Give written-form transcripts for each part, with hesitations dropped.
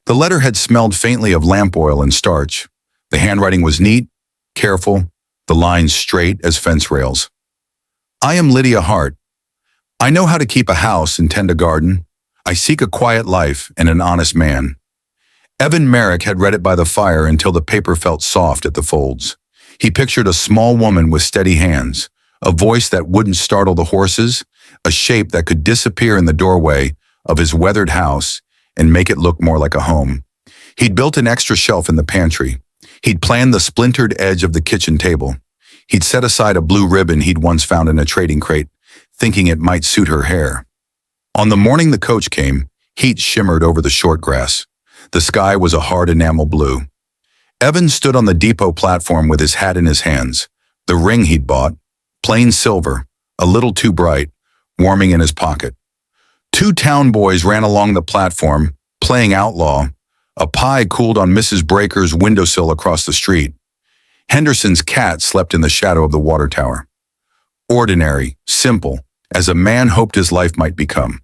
The letter had smelled faintly of lamp oil and starch. The handwriting was neat, careful, the lines straight as fence rails. I am Lydia Hart. I know how to keep a house and tend a garden. I seek a quiet life and an honest man. Evan Merrick had read it by the fire until the paper felt soft at the folds. He pictured a small woman with steady hands, a voice that wouldn't startle the horses, a shape that could disappear in the doorway of his weathered house and make it look more like a home. He'd built an extra shelf in the pantry. He'd planned the splintered edge of the kitchen table. He'd set aside a blue ribbon he'd once found in a trading crate, thinking it might suit her hair. On the morning the coach came, heat shimmered over the short grass. The sky was a hard enamel blue. Evan stood on the depot platform with his hat in his hands, the ring he'd bought, plain silver, a little too bright, warming in his pocket. Two town boys ran along the platform, playing outlaw. A pie cooled on Mrs. Breaker's windowsill across the street. Henderson's cat slept in the shadow of the water tower. Ordinary, simple, as a man hoped his life might become.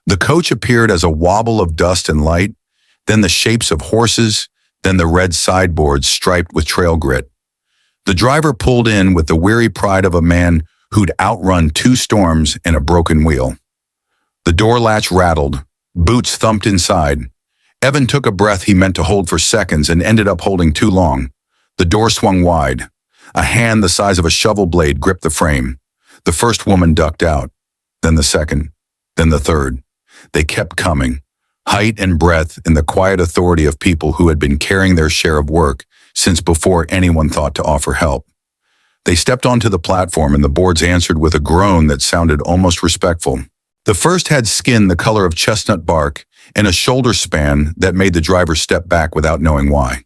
The coach appeared as a wobble of dust and light, then the shapes of horses, then the red sideboards striped with trail grit. The driver pulled in with the weary pride of a man who'd outrun 2 storms and a broken wheel. The door latch rattled, boots thumped inside. Evan took a breath he meant to hold for seconds and ended up holding too long. The door swung wide. A hand the size of a shovel blade gripped the frame. The first woman ducked out, then the second, then the third. They kept coming, height and breadth in the quiet authority of people who had been carrying their share of work since before anyone thought to offer help. They stepped onto the platform and the boards answered with a groan that sounded almost respectful. The first had skin the color of chestnut bark and a shoulder span that made the driver step back without knowing why.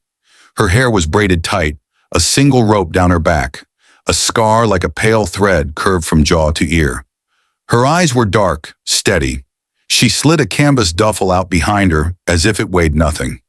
Her hair was braided tight, a single rope down her back. A scar like a pale thread curved from jaw to ear. Her eyes were dark, steady. She slid a canvas duffel out behind her as if it weighed nothing.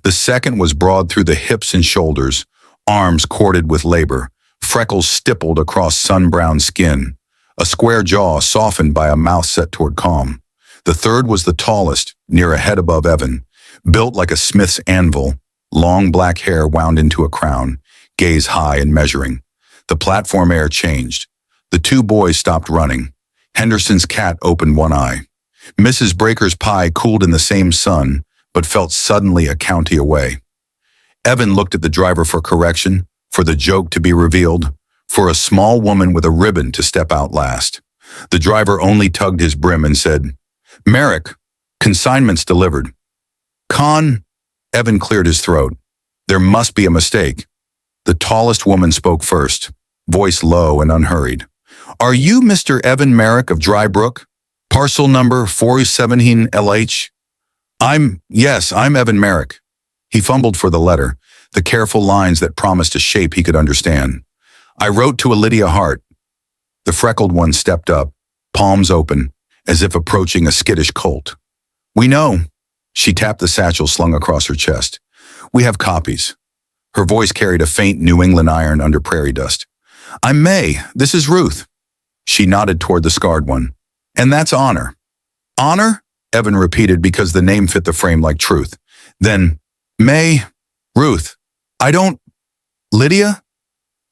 The second was broad through the hips and shoulders, arms corded with labor, freckles stippled across sun-browned skin, a square jaw softened by a mouth set toward calm. The third was the tallest, near a head above Evan, built like a smith's anvil, long black hair wound into a crown, gaze high and measuring. The platform air changed. The 2 boys stopped running. Henderson's cat opened one eye. Mrs. Breaker's pie cooled in the same sun, but felt suddenly a county away. Evan looked at the driver for correction, for the joke to be revealed, for a small woman with a ribbon to step out last. The driver only tugged his brim and said, "Merrick, consignments delivered." Evan cleared his throat. There must be a mistake. The tallest woman spoke first, voice low and unhurried. "Are you Mr. Evan Merrick of Dry Brook? Parcel number 417 LH? Yes, I'm Evan Merrick." He fumbled for the letter, the careful lines that promised a shape he could understand. "I wrote to a Lydia Hart." The freckled one stepped up, palms open, as if approaching a skittish colt. "We know." She tapped the satchel slung across her chest. "We have copies." Her voice carried a faint New England iron under prairie dust. "I'm May. This is Ruth." She nodded toward the scarred one. "And that's Honor." "Honor?" Evan repeated because the name fit the frame like truth. Then, "May, Ruth. I don't... Lydia?"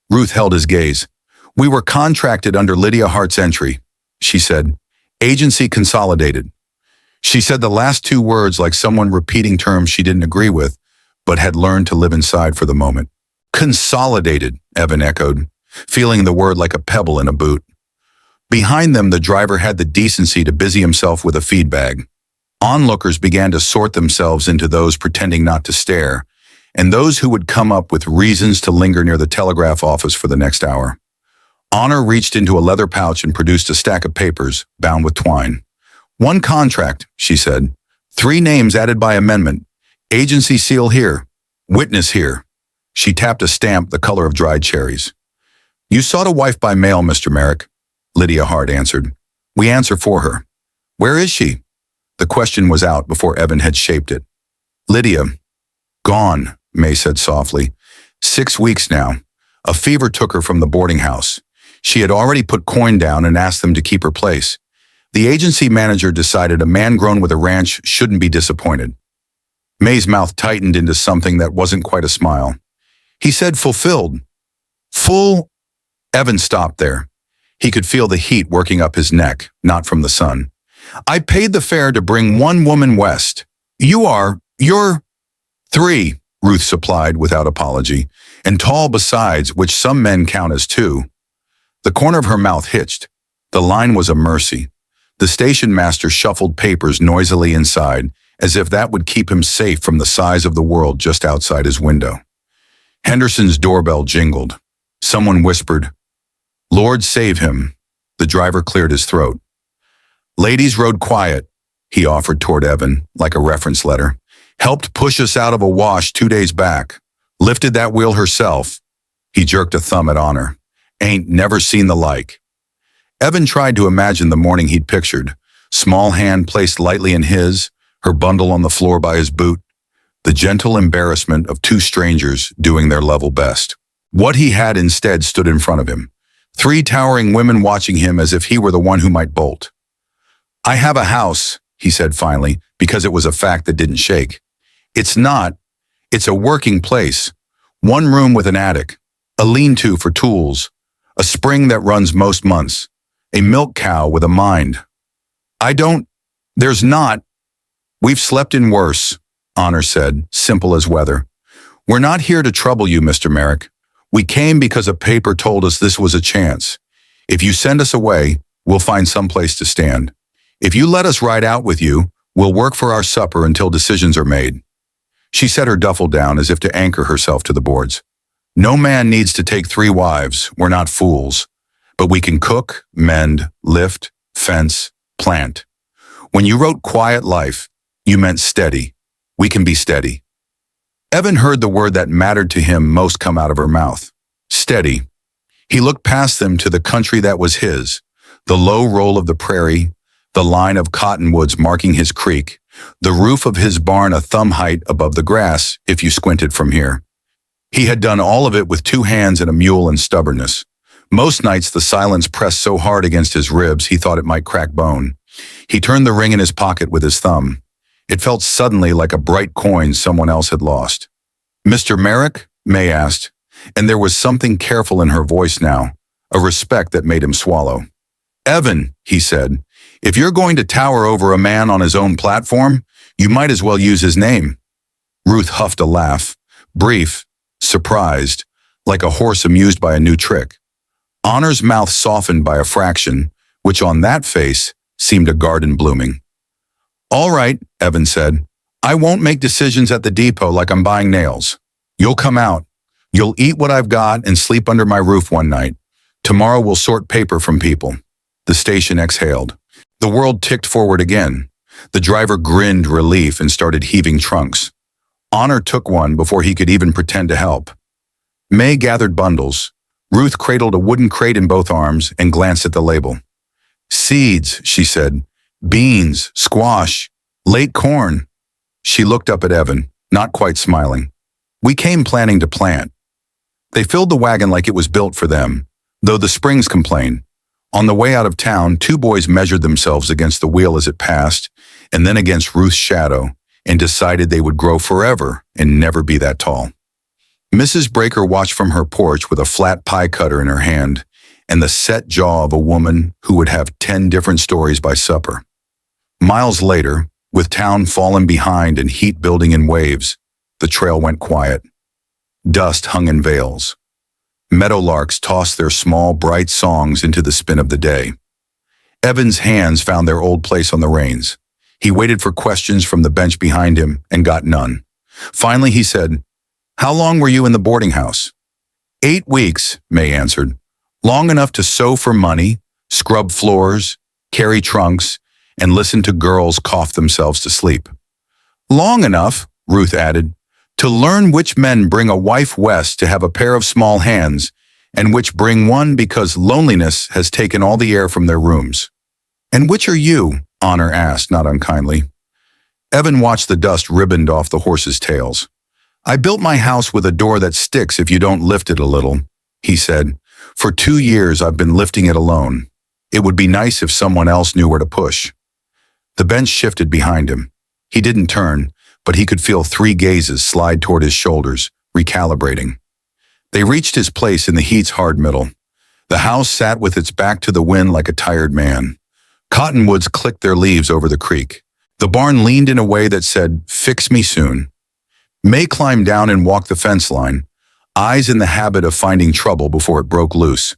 Ruth held his gaze. "We were contracted under Lydia Hart's entry," she said. "Agency consolidated." She said the last 2 words like someone repeating terms she didn't agree with, but had learned to live inside for the moment. "Consolidated," Evan echoed, feeling the word like a pebble in a boot. Behind them, the driver had the decency to busy himself with a feed bag. Onlookers began to sort themselves into those pretending not to stare, and those who would come up with reasons to linger near the telegraph office for the next hour. Honor reached into a leather pouch and produced a stack of papers, bound with twine. "1 contract," she said. 3 names added by amendment. Agency seal here. Witness here. She tapped a stamp the color of dried cherries. "You sought a wife by mail, Mr. Merrick," Lydia Hart answered. "We answer for her." "Where is she?" The question was out before Evan had shaped it. "Lydia." "Gone," May said softly. 6 weeks now. A fever took her from the boarding house. She had already put coin down and asked them to keep her place. The agency manager decided a man grown with a ranch shouldn't be disappointed. May's mouth tightened into something that wasn't quite a smile. He said fulfilled. Full. Evan stopped there. He could feel the heat working up his neck, not from the sun. I paid the fare to bring one woman west. You're 3, Ruth supplied without apology, and tall besides, which some men count as 2. The corner of her mouth hitched. The line was a mercy. The station master shuffled papers noisily inside, as if that would keep him safe from the size of the world just outside his window. Henderson's doorbell jingled. Someone whispered, "Lord save him." The driver cleared his throat. "Ladies rode quiet," he offered toward Evan, like a reference letter. "Helped push us out of a wash 2 days back. Lifted that wheel herself." He jerked a thumb at Honor. "Ain't never seen the like." Evan tried to imagine the morning he'd pictured. Small hand placed lightly in his, her bundle on the floor by his boot. The gentle embarrassment of 2 strangers doing their level best. What he had instead stood in front of him. 3 towering women watching him as if he were the one who might bolt. "I have a house," he said finally, because it was a fact that didn't shake. It's a working place. 1 room with an attic, a lean-to for tools, a spring that runs most months, a milk cow with a mind. There's not. We've slept in worse, Honor said, simple as weather. "We're not here to trouble you, Mr. Merrick. We came because a paper told us this was a chance. If you send us away, we'll find some place to stand. If you let us ride out with you, we'll work for our supper until decisions are made." She set her duffel down as if to anchor herself to the boards. "No man needs to take 3 wives, we're not fools. But we can cook, mend, lift, fence, plant. When you wrote quiet life, you meant steady. We can be steady." Evan heard the word that mattered to him most come out of her mouth. Steady. He looked past them to the country that was his, the low roll of the prairie, the line of cottonwoods marking his creek, the roof of his barn a thumb height above the grass if you squinted from here. He had done all of it with 2 hands and a mule and stubbornness. Most nights the silence pressed so hard against his ribs he thought it might crack bone. He turned the ring in his pocket with his thumb. It felt suddenly like a bright coin someone else had lost. "Mr. Merrick?" May asked, and there was something careful in her voice now, a respect that made him swallow. "Evan," he said, "if you're going to tower over a man on his own platform, you might as well use his name." Ruth huffed a laugh, brief, surprised, like a horse amused by a new trick. Honor's mouth softened by a fraction, which on that face seemed a garden blooming. "All right," Evan said. "I won't make decisions at the depot like I'm buying nails. You'll come out. You'll eat what I've got and sleep under my roof one night. Tomorrow we'll sort paper from people." The station exhaled. The world ticked forward again. The driver grinned relief and started heaving trunks. Honor took one before he could even pretend to help. May gathered bundles. Ruth cradled a wooden crate in both arms and glanced at the label. "Seeds," she said. "Beans, squash, late corn." She looked up at Evan, not quite smiling. "We came planning to plant." They filled the wagon like it was built for them, though the springs complained. On the way out of town, 2 boys measured themselves against the wheel as it passed, and then against Ruth's shadow, and decided they would grow forever and never be that tall. Mrs. Breaker watched from her porch with a flat pie cutter in her hand, and the set jaw of a woman who would have 10 different stories by supper. Miles later, with town fallen behind and heat building in waves, the trail went quiet. Dust hung in veils. Meadowlarks tossed their small, bright songs into the spin of the day. Evan's hands found their old place on the reins. He waited for questions from the bench behind him and got none. Finally, he said, "How long were you in the boarding house?" 8 weeks, May answered. "Long enough to sew for money, scrub floors, carry trunks, and listen to girls cough themselves to sleep." "Long enough," Ruth added, "to learn which men bring a wife west to have a pair of small hands and which bring one because loneliness has taken all the air from their rooms." "And which are you?" Honor asked, not unkindly. Evan watched the dust ribboned off the horses' tails. "I built my house with a door that sticks if you don't lift it a little," he said. "For 2 years I've been lifting it alone. It would be nice if someone else knew where to push." The bench shifted behind him. He didn't turn, but he could feel 3 gazes slide toward his shoulders, recalibrating. They reached his place in the heat's hard middle. The house sat with its back to the wind like a tired man. Cottonwoods clicked their leaves over the creek. The barn leaned in a way that said, "Fix me soon." May climbed down and walked the fence line, eyes in the habit of finding trouble before it broke loose.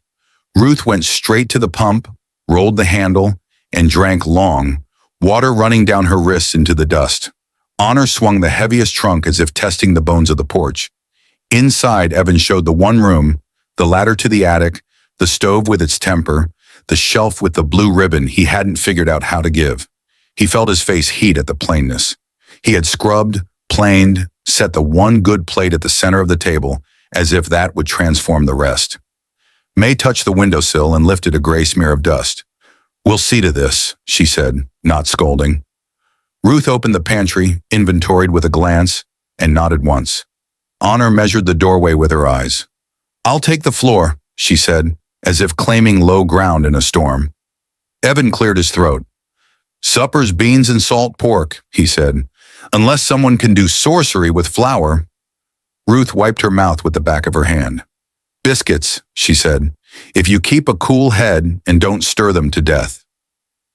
Ruth went straight to the pump, rolled the handle, and drank long, water running down her wrists into the dust. Honor swung the heaviest trunk as if testing the bones of the porch. Inside, Evan showed the one room, the ladder to the attic, the stove with its temper, the shelf with the blue ribbon he hadn't figured out how to give. He felt his face heat at the plainness. He had scrubbed, planed, set the one good plate at the center of the table, as if that would transform the rest. May touched the windowsill and lifted a gray smear of dust. "We'll see to this," she said, not scolding. Ruth opened the pantry, inventoried with a glance, and nodded once. Honor measured the doorway with her eyes. "I'll take the floor," she said, as if claiming low ground in a storm. Evan cleared his throat. "Supper's beans and salt pork," he said, "unless someone can do sorcery with flour." Ruth wiped her mouth with the back of her hand. "Biscuits," she said, "if you keep a cool head and don't stir them to death."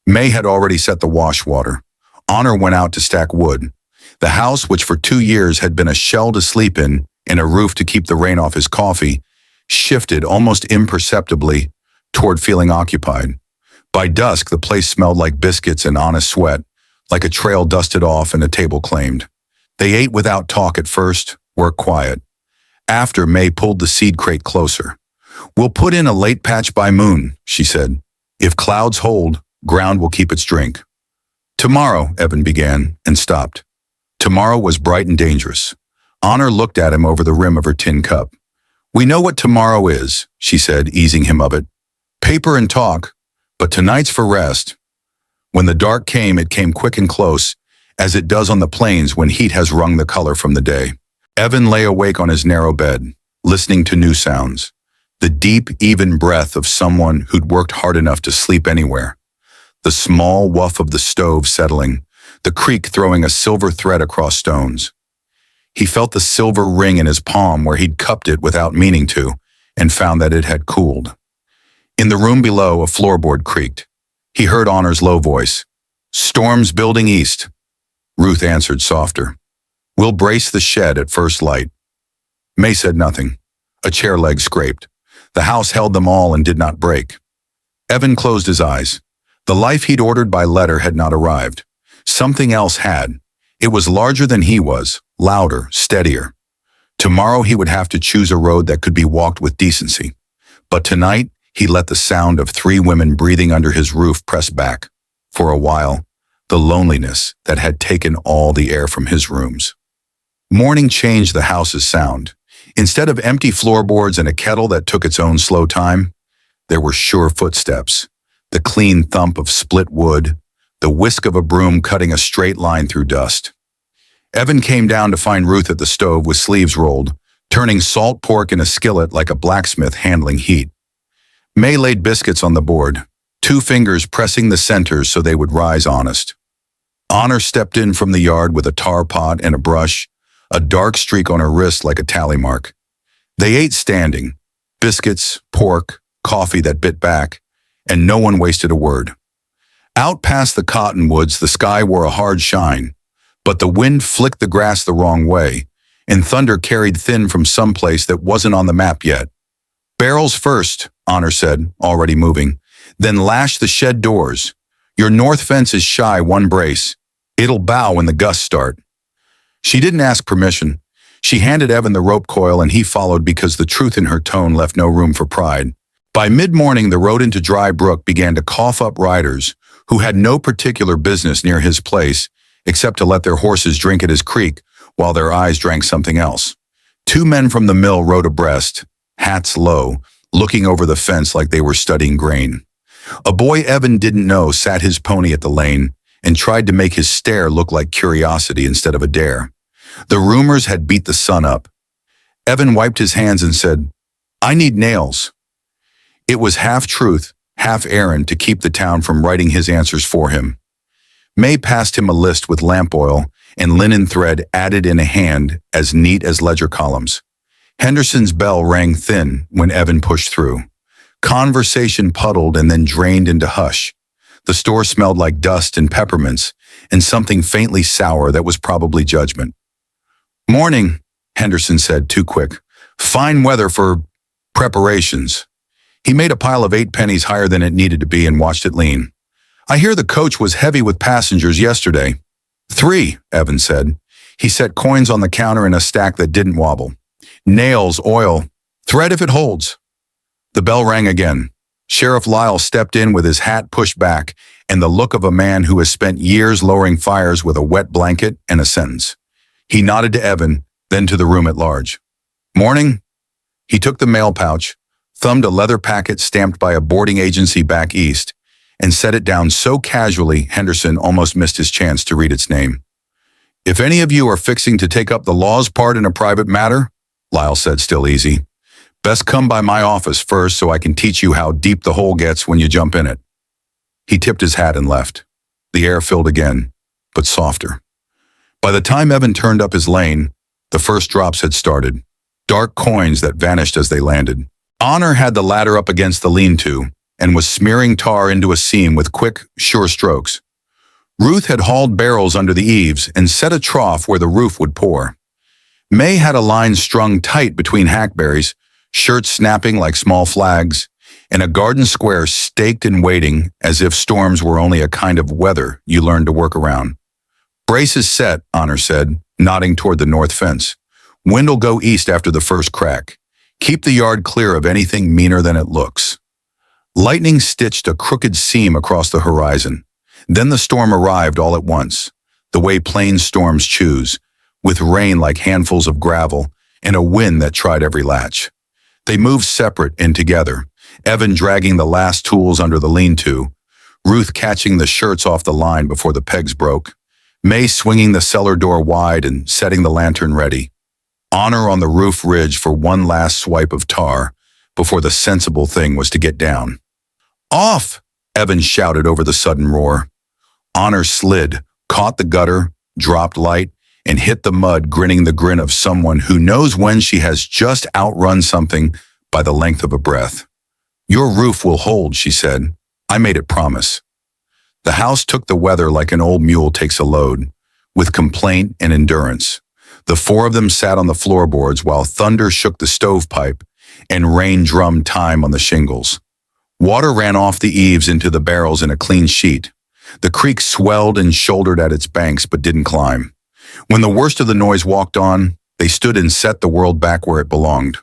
May had already set the wash water. Honor went out to stack wood. The house, which for 2 years had been a shell to sleep in and a roof to keep the rain off his coffee, shifted almost imperceptibly toward feeling occupied. By dusk, the place smelled like biscuits and honest sweat, like a trail dusted off and a table claimed. They ate without talk at first, were quiet. After, May pulled the seed crate closer. "We'll put in a late patch by moon," she said. "If clouds hold, ground will keep its drink." "Tomorrow," Evan began, and stopped. Tomorrow was bright and dangerous. Honor looked at him over the rim of her tin cup. "We know what tomorrow is," she said, easing him of it. "Paper and talk, but tonight's for rest." When the dark came, it came quick and close, as it does on the plains when heat has wrung the color from the day. Evan lay awake on his narrow bed, listening to new sounds. The deep, even breath of someone who'd worked hard enough to sleep anywhere. The small woof of the stove settling, the creak throwing a silver thread across stones. He felt the silver ring in his palm where he'd cupped it without meaning to, and found that it had cooled. In the room below, a floorboard creaked. He heard Honor's low voice. "Storm's building east." Ruth answered softer. "We'll brace the shed at first light." May said nothing. A chair leg scraped. The house held them all and did not break. Evan closed his eyes. The life he'd ordered by letter had not arrived. Something else had. It was larger than he was, louder, steadier. Tomorrow he would have to choose a road that could be walked with decency. But tonight, he let the sound of 3 women breathing under his roof press back. For a while, the loneliness that had taken all the air from his rooms. Morning changed the house's sound. Instead of empty floorboards and a kettle that took its own slow time, there were sure footsteps. The clean thump of split wood, the whisk of a broom cutting a straight line through dust. Evan came down to find Ruth at the stove with sleeves rolled, turning salt pork in a skillet like a blacksmith handling heat. May laid biscuits on the board, 2 fingers pressing the centers so they would rise honest. Honor stepped in from the yard with a tar pot and a brush, a dark streak on her wrist like a tally mark. They ate standing, biscuits, pork, coffee that bit back, and no one wasted a word. Out past the cottonwoods, the sky wore a hard shine, but the wind flicked the grass the wrong way, and thunder carried thin from someplace that wasn't on the map yet. "Barrels first," Honor said, already moving. "Then lash the shed doors. Your north fence is shy 1 brace. It'll bow when the gusts start." She didn't ask permission. She handed Evan the rope coil and he followed because the truth in her tone left no room for pride. By mid-morning, the road into Dry Brook began to cough up riders who had no particular business near his place except to let their horses drink at his creek while their eyes drank something else. 2 men from the mill rode abreast, hats low, looking over the fence like they were studying grain. A boy Evan didn't know sat his pony at the lane and tried to make his stare look like curiosity instead of a dare. The rumors had beat the sun up. Evan wiped his hands and said, "I need nails." It was half truth, half errand to keep the town from writing his answers for him. May passed him a list with lamp oil and linen thread added in a hand as neat as ledger columns. Henderson's bell rang thin when Evan pushed through. Conversation puddled and then drained into hush. The store smelled like dust and peppermints, and something faintly sour that was probably judgment. "Morning," Henderson said, too quick. "Fine weather for preparations." He made a pile of 8 pennies higher than it needed to be and watched it lean. "I hear the coach was heavy with passengers yesterday." "3," Evan said. He set coins on the counter in a stack that didn't wobble. "Nails, oil, thread if it holds." The bell rang again. Sheriff Lyle stepped in with his hat pushed back and the look of a man who has spent years lowering fires with a wet blanket and a sentence. He nodded to Evan, then to the room at large. "Morning." He took the mail pouch, thumbed a leather packet stamped by a boarding agency back east, and set it down so casually Henderson almost missed his chance to read its name. "If any of you are fixing to take up the law's part in a private matter," Lyle said, still easy, "best come by my office first so I can teach you how deep the hole gets when you jump in it." He tipped his hat and left. The air filled again, but softer. By the time Evan turned up his lane, the first drops had started, dark coins that vanished as they landed. Honor had the ladder up against the lean-to and was smearing tar into a seam with quick, sure strokes. Ruth had hauled barrels under the eaves and set a trough where the roof would pour. May had a line strung tight between hackberries, shirts snapping like small flags, and a garden square staked and waiting as if storms were only a kind of weather you learned to work around. "Braces set," Honor said, nodding toward the north fence. "Wind'll go east after the first crack. Keep the yard clear of anything meaner than it looks." Lightning stitched a crooked seam across the horizon. Then the storm arrived all at once, the way plain storms choose, with rain like handfuls of gravel and a wind that tried every latch. They moved separate and together, Evan dragging the last tools under the lean-to, Ruth catching the shirts off the line before the pegs broke, May swinging the cellar door wide and setting the lantern ready. Honor on the roof ridge for one last swipe of tar before the sensible thing was to get down. "Off!" Evan shouted over the sudden roar. Honor slid, caught the gutter, dropped light, and hit the mud, grinning the grin of someone who knows when she has just outrun something by the length of a breath. "Your roof will hold," she said. "I made it promise." The house took the weather like an old mule takes a load, with complaint and endurance. The 4 of them sat on the floorboards while thunder shook the stovepipe and rain drummed time on the shingles. Water ran off the eaves into the barrels in a clean sheet. The creek swelled and shouldered at its banks but didn't climb. When the worst of the noise walked on, they stood and set the world back where it belonged.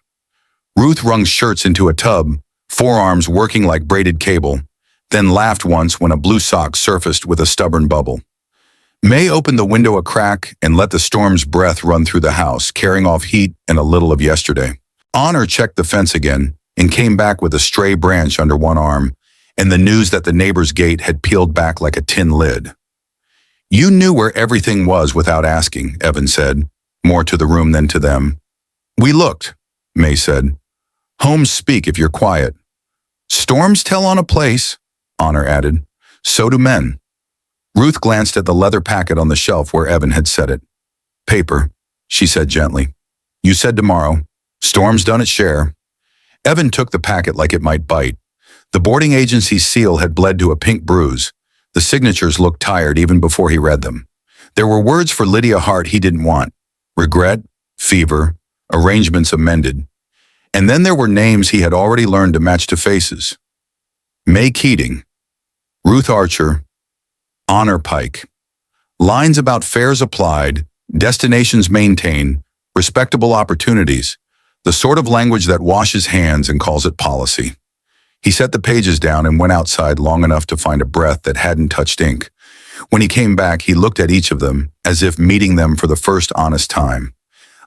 Ruth wrung shirts into a tub, forearms working like braided cable, then laughed once when a blue sock surfaced with a stubborn bubble. May opened the window a crack and let the storm's breath run through the house, carrying off heat and a little of yesterday. Honor checked the fence again and came back with a stray branch under one arm and the news that the neighbor's gate had peeled back like a tin lid. "You knew where everything was without asking," Evan said, more to the room than to them. "We looked," May said. "Homes speak if you're quiet." "Storms tell on a place," Honor added. "So do men." Ruth glanced at the leather packet on the shelf where Evan had set it. "Paper," she said gently. "You said tomorrow. Storm's done its share." Evan took the packet like it might bite. The boarding agency's seal had bled to a pink bruise. The signatures looked tired even before he read them. There were words for Lydia Hart he didn't want. Regret, fever, arrangements amended. And then there were names he had already learned to match to faces. May Keating, Ruth Archer, Honor Pike. Lines about fares applied, destinations maintained, respectable opportunities, the sort of language that washes hands and calls it policy. He set the pages down and went outside long enough to find a breath that hadn't touched ink. When he came back, he looked at each of them as if meeting them for the first honest time.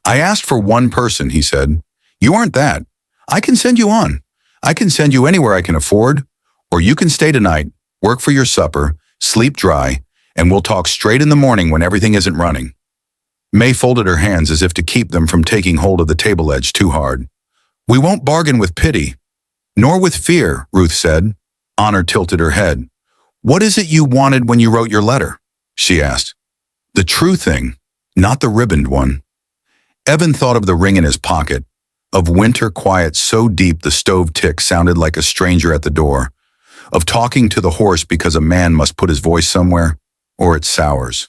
"I asked for one person," he said. "You aren't that. I can send you on. I can send you anywhere I can afford, or you can stay tonight, work for your supper, sleep dry, and we'll talk straight in the morning when everything isn't running." May folded her hands as if to keep them from taking hold of the table edge too hard. "We won't bargain with pity, nor with fear," Ruth said. Honor tilted her head. "What is it you wanted when you wrote your letter?" she asked. The true thing, not the ribboned one. Evan thought of the ring in his pocket, of winter quiet so deep the stove tick sounded like a stranger at the door, of talking to the horse because a man must put his voice somewhere, or it sours.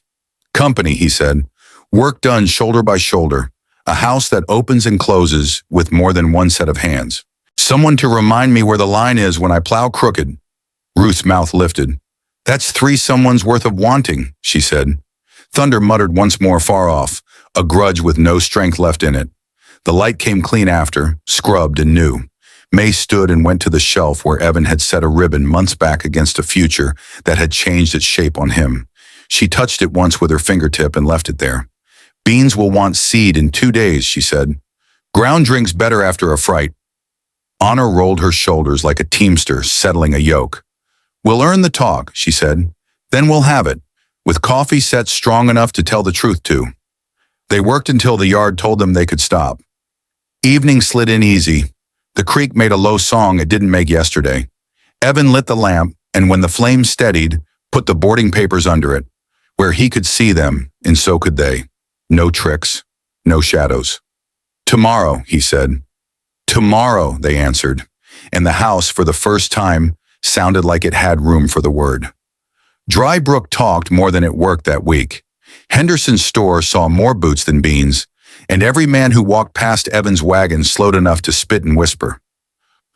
Company, he said. Work done shoulder by shoulder. A house that opens and closes with more than one set of hands. Someone to remind me where the line is when I plow crooked. Ruth's mouth lifted. That's 3 someone's worth of wanting, she said. Thunder muttered once more far off, a grudge with no strength left in it. The light came clean after, scrubbed and new. May stood and went to the shelf where Evan had set a ribbon months back against a future that had changed its shape on him. She touched it once with her fingertip and left it there. Beans will want seed in 2 days, she said. Ground drinks better after a fright. Honor rolled her shoulders like a teamster settling a yoke. We'll earn the talk, she said. Then we'll have it, with coffee set strong enough to tell the truth to. They worked until the yard told them they could stop. Evening slid in easy. The creek made a low song it didn't make yesterday. Evan lit the lamp, and when the flame steadied, put the boarding papers under it, where he could see them, and so could they. No tricks, no shadows. Tomorrow, he said. Tomorrow, they answered, and the house, for the first time, sounded like it had room for the word. Dry Brook talked more than it worked that week. Henderson's store saw more boots than beans, and every man who walked past Evan's wagon slowed enough to spit and whisper.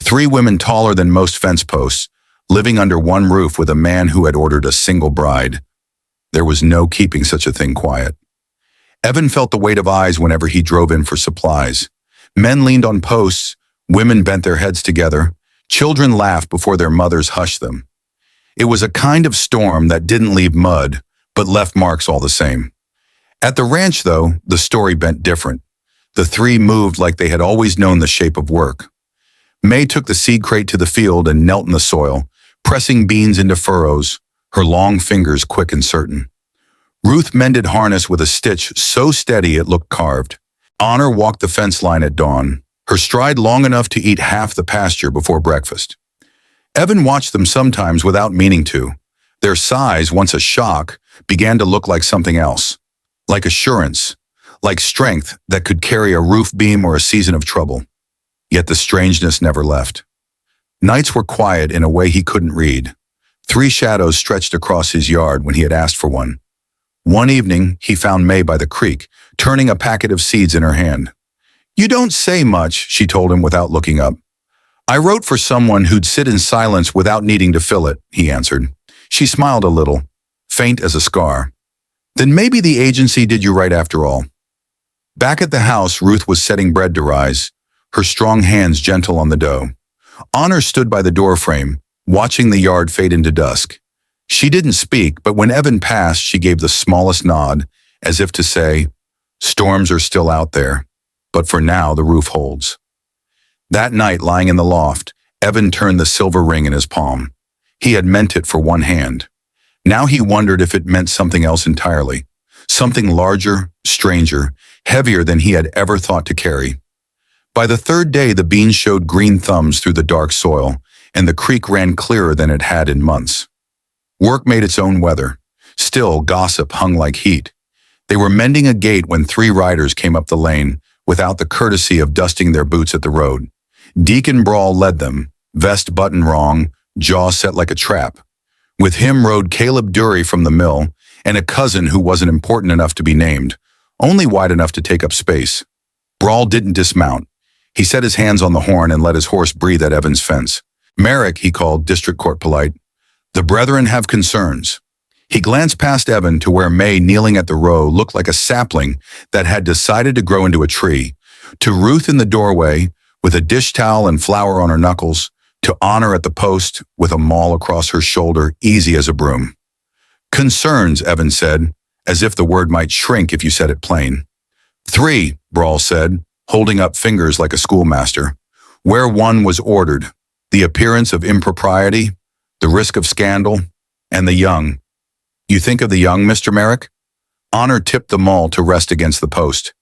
3 women taller than most fence posts, living under one roof with a man who had ordered a single bride. There was no keeping such a thing quiet. Evan felt the weight of eyes whenever he drove in for supplies. Men leaned on posts, women bent their heads together, children laughed before their mothers hushed them. It was a kind of storm that didn't leave mud, but left marks all the same. At the ranch, though, the story bent different. The 3 moved like they had always known the shape of work. May took the seed crate to the field and knelt in the soil, pressing beans into furrows, her long fingers quick and certain. Ruth mended harness with a stitch so steady it looked carved. Honor walked the fence line at dawn, her stride long enough to eat half the pasture before breakfast. Evan watched them sometimes without meaning to. Their size, once a shock, began to look like something else. Like assurance, like strength that could carry a roof beam or a season of trouble. Yet the strangeness never left. Nights were quiet in a way he couldn't read. 3 shadows stretched across his yard when he had asked for one. One evening, he found May by the creek, turning a packet of seeds in her hand. You don't say much, she told him without looking up. I wrote for someone who'd sit in silence without needing to fill it, he answered. She smiled a little, faint as a scar. Then maybe the agency did you right after all. Back at the house, Ruth was setting bread to rise, her strong hands gentle on the dough. Honor stood by the doorframe, watching the yard fade into dusk. She didn't speak, but when Evan passed, she gave the smallest nod, as if to say, storms are still out there, but for now the roof holds. That night, lying in the loft, Evan turned the silver ring in his palm. He had meant it for one hand. Now he wondered if it meant something else entirely, something larger, stranger, heavier than he had ever thought to carry. By the 3rd day, the beans showed green thumbs through the dark soil, and the creek ran clearer than it had in months. Work made its own weather. Still, gossip hung like heat. They were mending a gate when 3 riders came up the lane, without the courtesy of dusting their boots at the road. Deacon Brawl led them, vest buttoned wrong, jaw set like a trap. With him rode Caleb Dury from the mill, and a cousin who wasn't important enough to be named, only wide enough to take up space. Brawl didn't dismount. He set his hands on the horn and let his horse breathe at Evan's fence. Merrick, he called, district court polite. The brethren have concerns. He glanced past Evan to where May, kneeling at the row, looked like a sapling that had decided to grow into a tree. To Ruth in the doorway, with a dish towel and flour on her knuckles. To Honor at the post, with a maul across her shoulder, easy as a broom. Concerns, Evan said, as if the word might shrink if you said it plain. 3, Brawl said, holding up fingers like a schoolmaster. Where one was ordered, the appearance of impropriety, the risk of scandal, and the young. You think of the young, Mr. Merrick? Honor tipped the maul to rest against the post.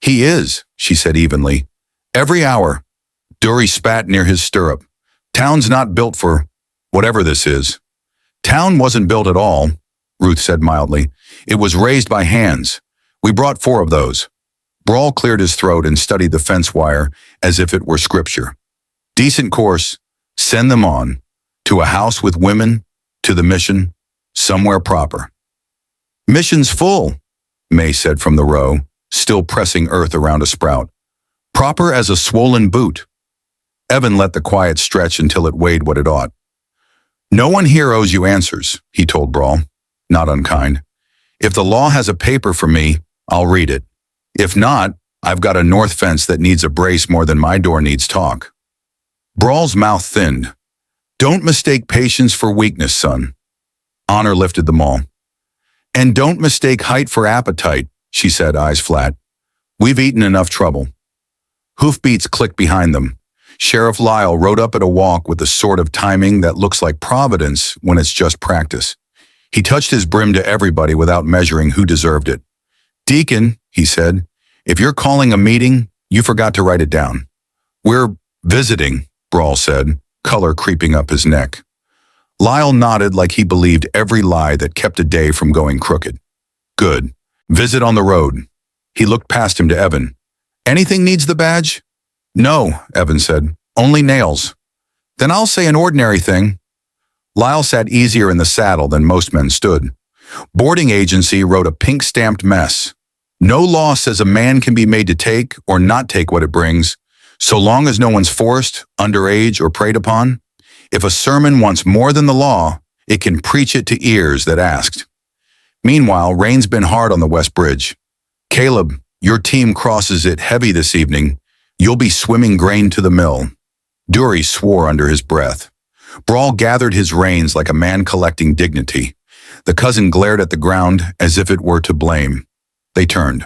He is, she said evenly. Every hour. Dury spat near his stirrup. Town's not built for whatever this is. Town wasn't built at all. Ruth said mildly. It was raised by hands. We brought 4 of those. Brawl cleared his throat and studied the fence wire as if it were scripture. Decent course. Send them on. To a house with women. To the mission. Somewhere proper. Mission's full, May said from the row, still pressing earth around a sprout. Proper as a swollen boot. Evan let the quiet stretch until it weighed what it ought. No one here owes you answers, he told Brawl, not unkind. If the law has a paper for me, I'll read it. If not, I've got a north fence that needs a brace more than my door needs talk. Brawl's mouth thinned. Don't mistake patience for weakness, son. Honor lifted them all. And don't mistake height for appetite, she said, eyes flat. We've eaten enough trouble. Hoofbeats clicked behind them. Sheriff Lyle rode up at a walk with the sort of timing that looks like providence when it's just practice. He touched his brim to everybody without measuring who deserved it. Deacon, he said, if you're calling a meeting, you forgot to write it down. We're visiting, Brawl said, color creeping up his neck. Lyle nodded like he believed every lie that kept a day from going crooked. Good. Visit on the road. He looked past him to Evan. Anything needs the badge? No, Evan said. Only nails. Then I'll say an ordinary thing. Lyle sat easier in the saddle than most men stood. Boarding agency wrote a pink-stamped mess. No law says a man can be made to take or not take what it brings, so long as no one's forced, underage, or preyed upon. If a sermon wants more than the law, it can preach it to ears that asked. Meanwhile, rain's been hard on the West Bridge. Caleb, your team crosses it heavy this evening. You'll be swimming grain to the mill. Dury swore under his breath. Brawl gathered his reins like a man collecting dignity. The cousin glared at the ground as if it were to blame. They turned.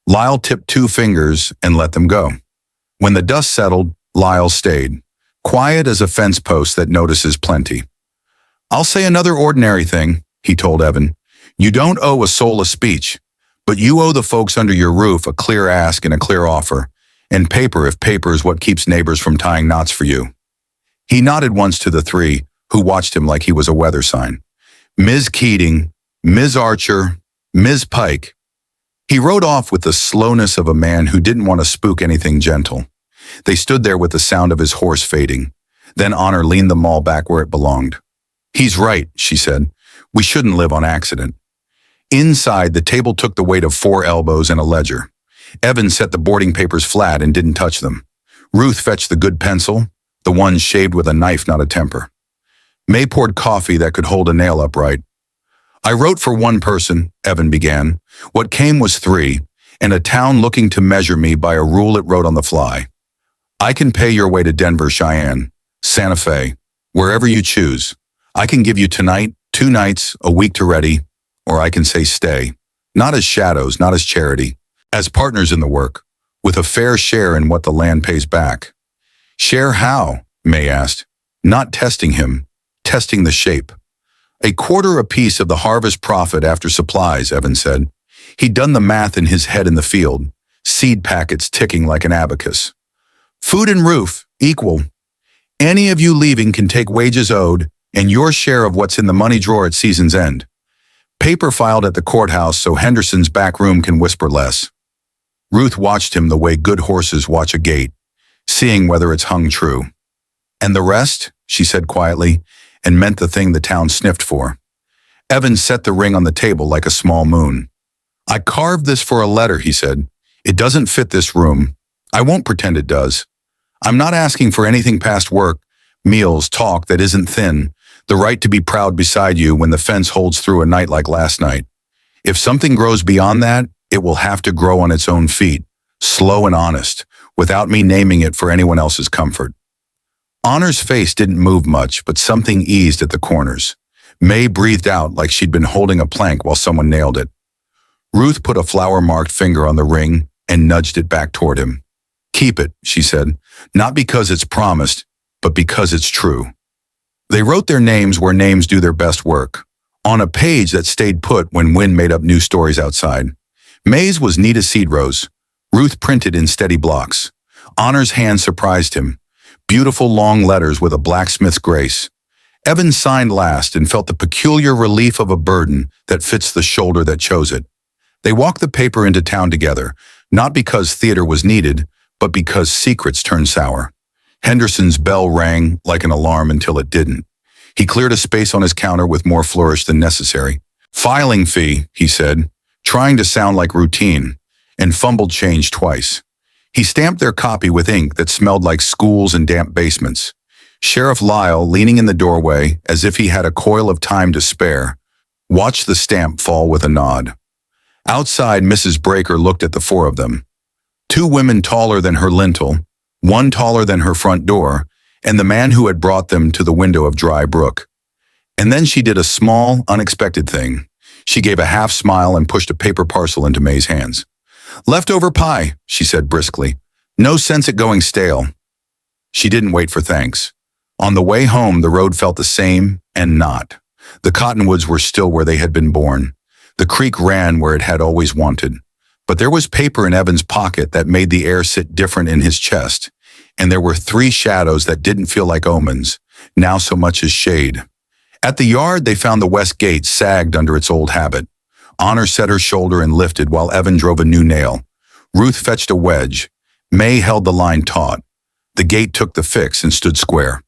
Lyle tipped 2 fingers and let them go. When the dust settled, Lyle stayed, quiet as a fence post that notices plenty. I'll say another ordinary thing, he told Evan. You don't owe a soul a speech, but you owe the folks under your roof a clear ask and a clear offer, and paper if paper is what keeps neighbors from tying knots for you. He nodded once to the 3, who watched him like he was a weather sign. Ms. Keating, Ms. Archer, Ms. Pike. He rode off with the slowness of a man who didn't want to spook anything gentle. They stood there with the sound of his horse fading. Then Honor leaned the maul back where it belonged. He's right, she said. We shouldn't live on accident. Inside, the table took the weight of 4 elbows and a ledger. Evan set the boarding papers flat and didn't touch them. Ruth fetched the good pencil, the one shaved with a knife, not a temper. May poured coffee that could hold a nail upright. I wrote for 1 person, Evan began. What came was 3, and a town looking to measure me by a rule it wrote on the fly. I can pay your way to Denver, Cheyenne, Santa Fe, wherever you choose. I can give you tonight, 2 nights, a week to ready, or I can say stay. Not as shadows, not as charity, as partners in the work, with a fair share in what the land pays back. Share how? May asked. Not testing him, testing the shape. A quarter apiece of the harvest profit after supplies, Evan said. He'd done the math in his head in the field, seed packets ticking like an abacus. Food and roof, equal. Any of you leaving can take wages owed and your share of what's in the money drawer at season's end. Paper filed at the courthouse so Henderson's back room can whisper less. Ruth watched him the way good horses watch a gate, seeing whether it's hung true. And the rest, she said quietly, and meant the thing the town sniffed for. Evan set the ring on the table like a small moon. I carved this for a letter, he said. It doesn't fit this room. I won't pretend it does. I'm not asking for anything past work, meals, talk that isn't thin, the right to be proud beside you when the fence holds through a night like last night. If something grows beyond that, it will have to grow on its own feet, slow and honest, without me naming it for anyone else's comfort. Honor's face didn't move much, but something eased at the corners. May breathed out like she'd been holding a plank while someone nailed it. Ruth put a flower-marked finger on the ring and nudged it back toward him. Keep it, she said, not because it's promised, but because it's true. They wrote their names where names do their best work, on a page that stayed put when wind made up new stories outside. May's was neat as seed rows. Ruth printed in steady blocks. Honor's hand surprised him. Beautiful long letters with a blacksmith's grace. Evan signed last and felt the peculiar relief of a burden that fits the shoulder that chose it. They walked the paper into town together, not because theater was needed, but because secrets turned sour. Henderson's bell rang like an alarm until it didn't. He cleared a space on his counter with more flourish than necessary. "Filing fee," he said, trying to sound like routine, and fumbled change twice. He stamped their copy with ink that smelled like schools and damp basements. Sheriff Lyle, leaning in the doorway as if he had a coil of time to spare, watched the stamp fall with a nod. Outside, Mrs. Breaker looked at the four of them. Two women taller than her lintel, one taller than her front door, and the man who had brought them to the window of Dry Brook. And then she did a small, unexpected thing. She gave a half smile and pushed a paper parcel into May's hands. "Leftover pie," she said briskly. "No sense at going stale." She didn't wait for thanks. On the way home, the road felt the same and not. The cottonwoods were still where they had been born. The creek ran where it had always wanted. But there was paper in Evan's pocket that made the air sit different in his chest. And there were three shadows that didn't feel like omens, now so much as shade. At the yard, they found the west gate sagged under its old habit. Honor set her shoulder and lifted while Evan drove a new nail. Ruth fetched a wedge. May held the line taut. The gate took the fix and stood square.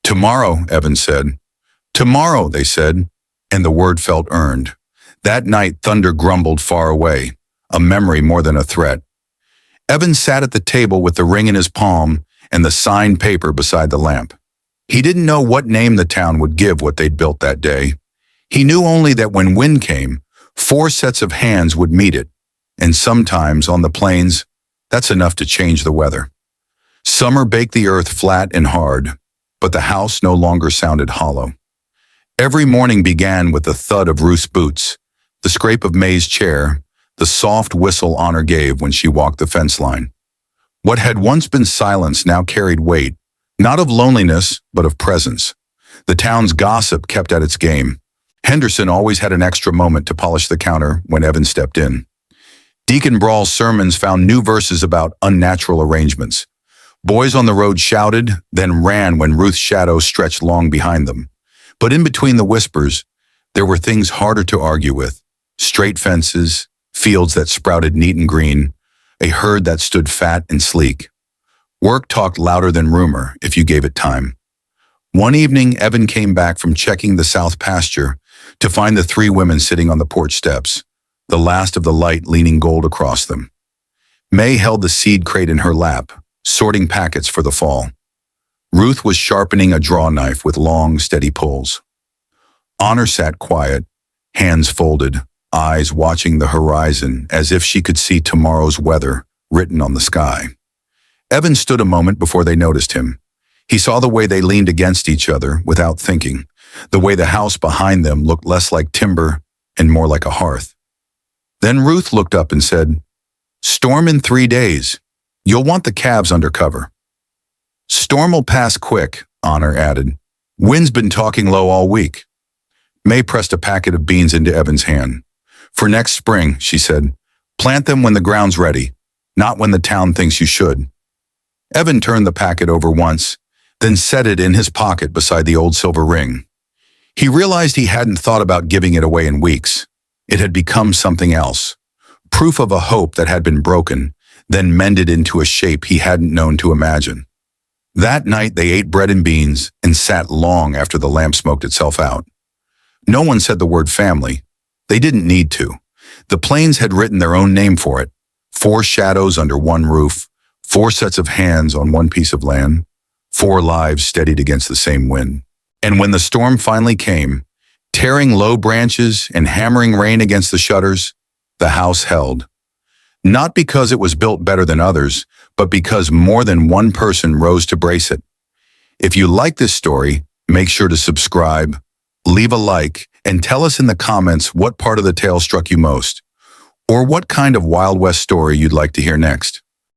"Tomorrow," Evan said. "Tomorrow," they said, and the word felt earned. That night, thunder grumbled far away, a memory more than a threat. Evan sat at the table with the ring in his palm and the signed paper beside the lamp. He didn't know what name the town would give what they'd built that day. He knew only that when wind came, 4 sets of hands would meet it, and sometimes on the plains, that's enough to change the weather. Summer baked the earth flat and hard, but the house no longer sounded hollow. Every morning began with the thud of Ruth's boots, the scrape of May's chair, the soft whistle Honor gave when she walked the fence line. What had once been silence now carried weight, not of loneliness, but of presence. The town's gossip kept at its game. Henderson always had an extra moment to polish the counter when Evan stepped in. Deacon Brawl's sermons found new verses about unnatural arrangements. Boys on the road shouted, then ran when Ruth's shadow stretched long behind them. But in between the whispers, there were things harder to argue with. Straight fences, fields that sprouted neat and green, a herd that stood fat and sleek. Work talked louder than rumor if you gave it time. One evening, Evan came back from checking the south pasture to find the 3 women sitting on the porch steps, the last of the light leaning gold across them. May held the seed crate in her lap, sorting packets for the fall. Ruth was sharpening a draw knife with long, steady pulls. Honor sat quiet, hands folded, eyes watching the horizon as if she could see tomorrow's weather written on the sky. Evan stood a moment before they noticed him. He saw the way they leaned against each other without thinking, the way the house behind them looked less like timber and more like a hearth. Then Ruth looked up and said, "Storm in 3 days. You'll want the calves under cover." "Storm'll pass quick," Honor added. "Wind's been talking low all week." May pressed a packet of beans into Evan's hand. "For next spring," she said, "plant them when the ground's ready, not when the town thinks you should." Evan turned the packet over once, then set it in his pocket beside the old silver ring. He realized he hadn't thought about giving it away in weeks. It had become something else, proof of a hope that had been broken, then mended into a shape he hadn't known to imagine. That night they ate bread and beans and sat long after the lamp smoked itself out. No one said the word family. They didn't need to. The plains had written their own name for it. 4 shadows under one roof, 4 sets of hands on one piece of land, 4 lives steadied against the same wind. And when the storm finally came, tearing low branches and hammering rain against the shutters, the house held. Not because it was built better than others, but because more than one person rose to brace it. If you like this story, make sure to subscribe, leave a like, and tell us in the comments what part of the tale struck you most, or what kind of Wild West story you'd like to hear next.